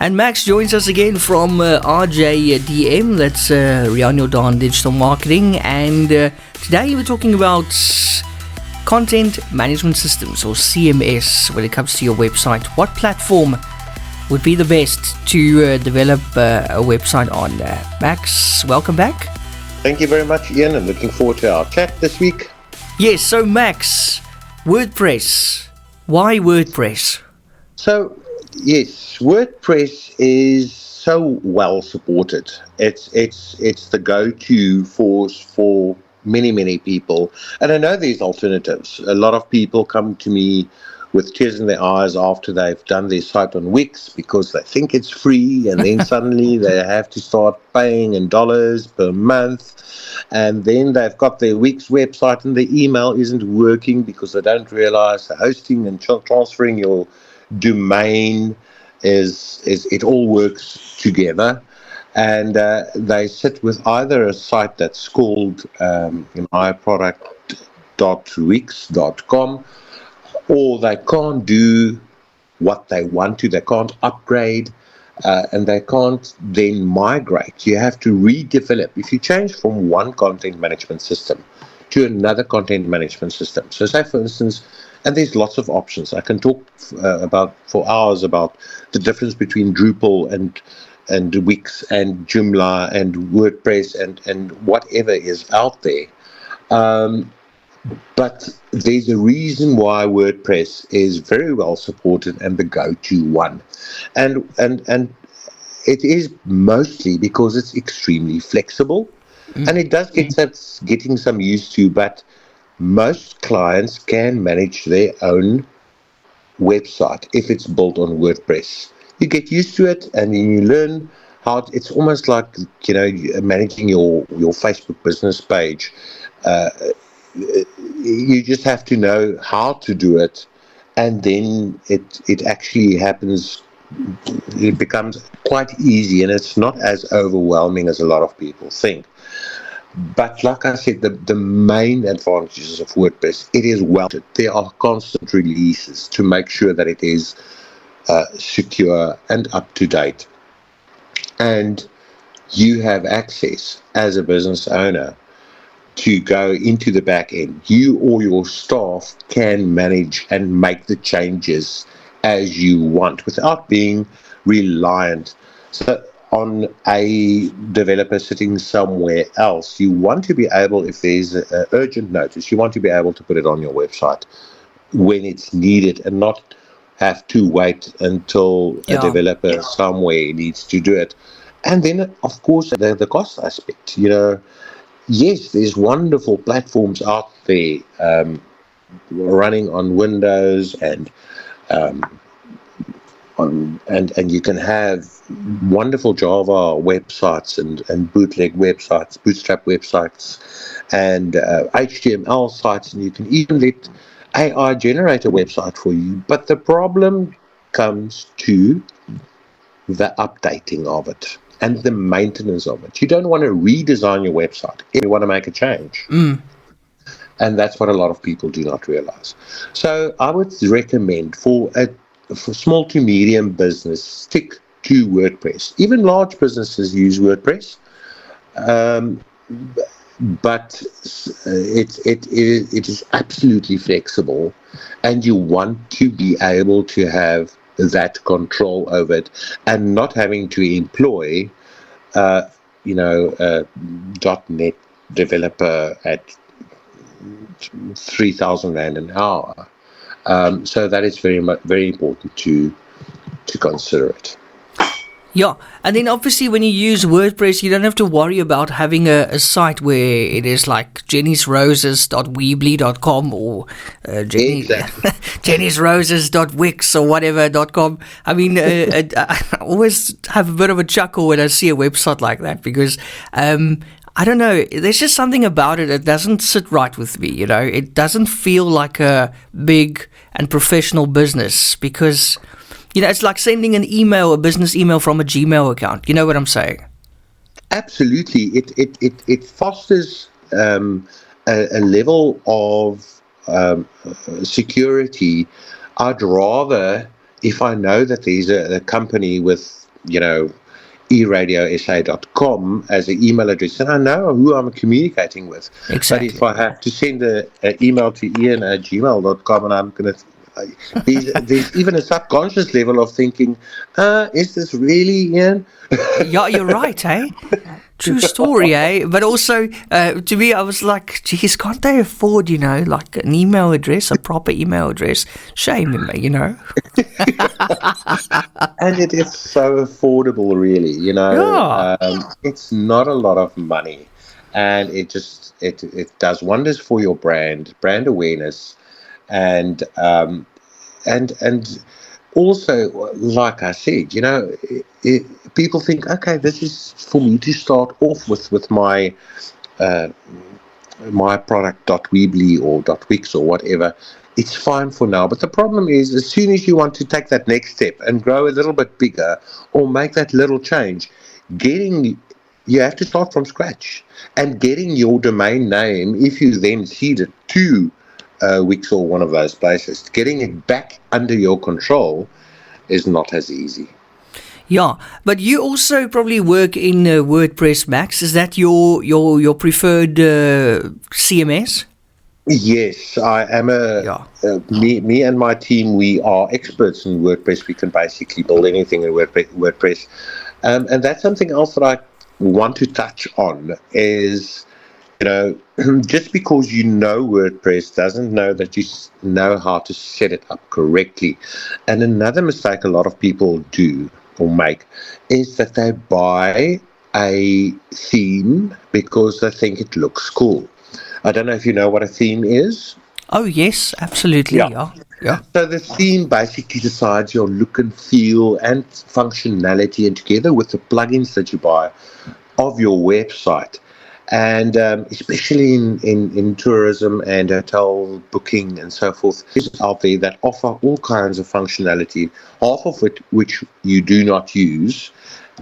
And Max joins us again from RJDM, that's Rihanna Don Digital Marketing, and today we're talking about content management systems, or CMS, when it comes to your website. What platform would be the best to develop a website on? Max, welcome back. Thank you very much, Ian, and looking forward to our chat this week. Yes, so Max, WordPress. Why WordPress? So, yes, WordPress is so well supported. It's the go-to for many people. And I know there's alternatives. A lot of people come to me with tears in their eyes after they've done their site on Wix because they think it's free, and then suddenly they have to start paying in dollars per month, and then they've got their Wix website and the email isn't working because they don't realize the hosting and transferring your domain is it all works together. And they sit with either a site that's called myproduct.wix.com, or they can't do what they want to. They can't upgrade, and they can't then migrate. You have to redevelop. If you change from one content management system to another content management system, so say for instance, and there's lots of options. I can talk about for hours about the difference between Drupal and Wix and Joomla and WordPress and whatever is out there. But there's a reason why WordPress is very well supported and the go-to one. And it is mostly because it's extremely flexible. And it does getting some used to, but most clients can manage their own website if it's built on WordPress. You get used to it, and then you learn how it's almost like, managing your Facebook business page. You just have to know how to do it, and then it actually happens. It becomes quite easy, and it's not as overwhelming as a lot of people think. But like I said, the main advantages of WordPress, it is well. There are constant releases to make sure that it is secure and up to date, and you have access as a business owner to go into the back end. You or your staff can manage and make the changes as you want without being reliant on a developer sitting somewhere else. You want to be able, if there's an urgent notice, you want to be able to put it on your website when it's needed and not have to wait until a developer somewhere needs to do it. And then, of course, the cost aspect. Yes, there's wonderful platforms out there running on Windows and you can have wonderful Java websites and bootleg websites, bootstrap websites, and HTML sites, and you can even let AI generate a website for you. But the problem comes to the updating of it and the maintenance of it. You don't want to redesign your website. You want to make a change. And that's what a lot of people do not realize. So I would recommend for small to medium business, stick to WordPress. Even large businesses use WordPress, but it is absolutely flexible, and you want to be able to have that control over it and not having to employ a .NET developer at 3,000 Rand an hour. So that is very important to consider it. Yeah, and then obviously when you use WordPress, you don't have to worry about having a site where it is like jennysroses.weebly.com or jennysroses.wix or whatever.com. I mean, I always have a bit of a chuckle when I see a website like that because I don't know, there's just something about it that doesn't sit right with me, It doesn't feel like a big and professional business because... it's like sending an email, a business email from a Gmail account. You know what I'm saying? Absolutely. It fosters a level of security. I'd rather, if I know that there's a company with eradiosa.com as an email address, and I know who I'm communicating with. Exactly. But if I have to send an email to ian@gmail.com, and I'm going to, there's even a subconscious level of thinking, is this really Ian? Yeah, you're right, eh? True story, eh? But also, to me, I was like, geez, can't they afford, like an email address, a proper email address? Shame, And it is so affordable, really. Yeah. It's not a lot of money, and it does wonders for your brand awareness, and also, like I said, people think, okay, this is for me to start off with my my product.weebly or .wix or whatever. It's fine for now, but the problem is, as soon as you want to take that next step and grow a little bit bigger or make that little change, you have to start from scratch, and getting your domain name, if you then cede it to Wix or one of those places, getting it back under your control is not as easy. Yeah, but you also probably work in WordPress, Max. Is that your preferred CMS? Yes, I am me and my team, we are experts in WordPress. We can basically build anything in WordPress. And that's something else that I want to touch on is, just because you know WordPress doesn't know that you know how to set it up correctly. And another mistake a lot of people do or make is that they buy a theme because they think it looks cool. I don't know if you know what a theme is. Oh, yes, absolutely. Yeah. So the theme basically decides your look and feel and functionality, and together with the plugins that you buy of your website. And especially in tourism and hotel booking and so forth, is out there that offer all kinds of functionality, half of it which you do not use.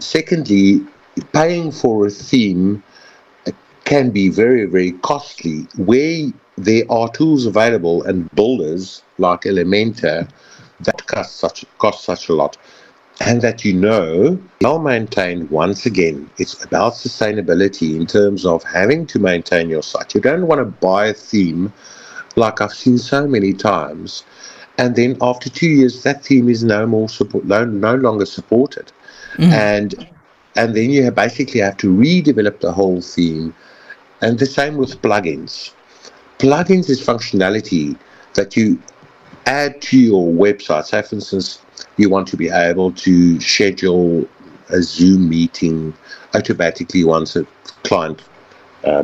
Secondly, paying for a theme can be very, very costly, where there are tools available and builders like Elementor that cost such a lot. And that well maintained. Once again, it's about sustainability in terms of having to maintain your site. You don't want to buy a theme like I've seen so many times, and then after 2 years that theme is no longer supported. And then you basically have to redevelop the whole theme. And the same with plugins. Plugins is functionality that you add to your website. Say, for instance, you want to be able to schedule a Zoom meeting automatically once a client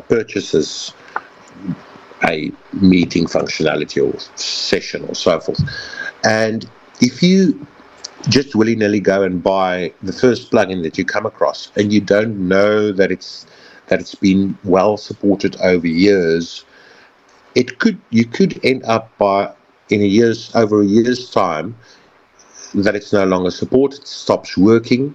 purchases a meeting functionality or session or so forth. And if you just willy-nilly go and buy the first plugin that you come across, and you don't know that it's been well supported over years, you could end up over a year's time that it's no longer supported, stops working,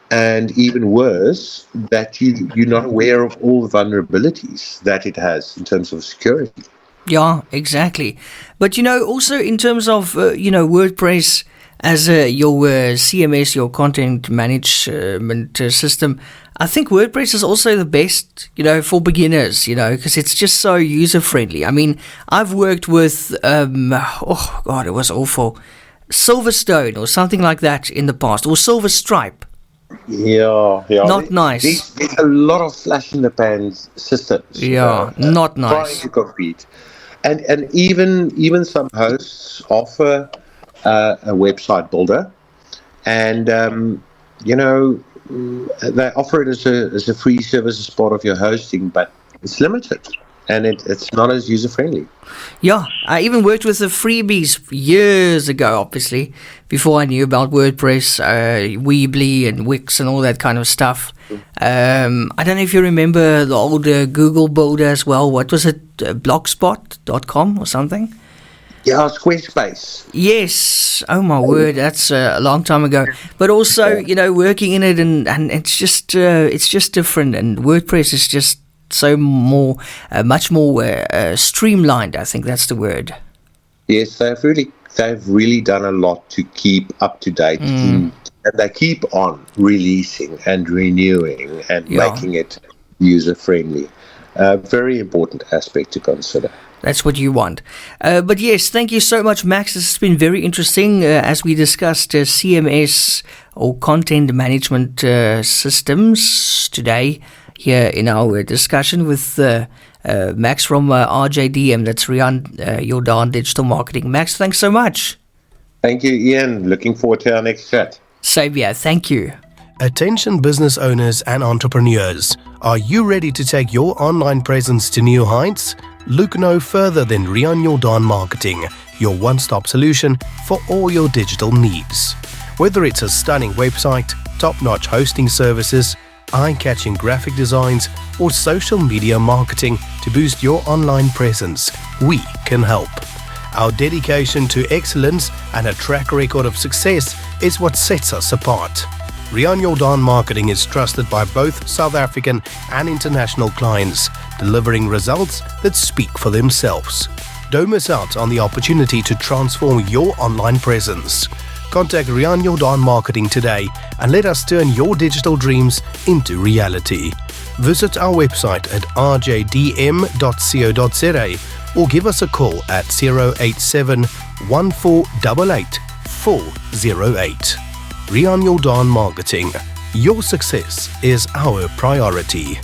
and even worse, that you're not aware of all the vulnerabilities that it has in terms of security. Yeah, exactly. But also in terms of WordPress as your CMS, your content management system, I think WordPress is also the best, for beginners, because it's just so user-friendly. I mean, I've worked with, oh God, it was awful, Silverstone or something like that in the past, or Silver Stripe. Yeah. Not nice. There's a lot of flash-in-the-pan systems. Yeah, not nice. Trying to compete. And even some hosts offer a website builder, and they offer it as a free service as part of your hosting, but it's limited, and it's not as user friendly. Yeah, I even worked with the freebies years ago, obviously, before I knew about WordPress, Weebly and Wix and all that kind of stuff. I don't know if you remember the old Google builder as well. What was it? Blogspot.com or something? Yeah, Squarespace. Yes. Oh my word, that's a long time ago. But also, working in it, and it's just different. And WordPress is just much more streamlined. I think that's the word. Yes, they've really done a lot to keep up to date in And they keep on releasing and renewing and Yeah. making it user-friendly. Very important aspect to consider. That's what you want. But yes, thank you so much, Max. This has been very interesting as we discussed CMS or content management systems today here in our discussion with Max from RJDM. That's Rian Jordan Digital Marketing. Max, thanks so much. Thank you, Ian. Looking forward to our next chat. Same here. Thank you. Attention business owners and entrepreneurs. Are you ready to take your online presence to new heights? Look no further than Rian Jordan Marketing, your one-stop solution for all your digital needs. Whether it's a stunning website, top-notch hosting services, eye-catching graphic designs, or social media marketing to boost your online presence, we can help. Our dedication to excellence and a track record of success is what sets us apart. Rian Jordan Marketing is trusted by both South African and international clients, delivering results that speak for themselves. Don't miss out on the opportunity to transform your online presence. Contact Rian Jordan Marketing today and let us turn your digital dreams into reality. Visit our website at rjdm.co.za or give us a call at 087 1488 408. Rian Jordan Marketing. Your success is our priority.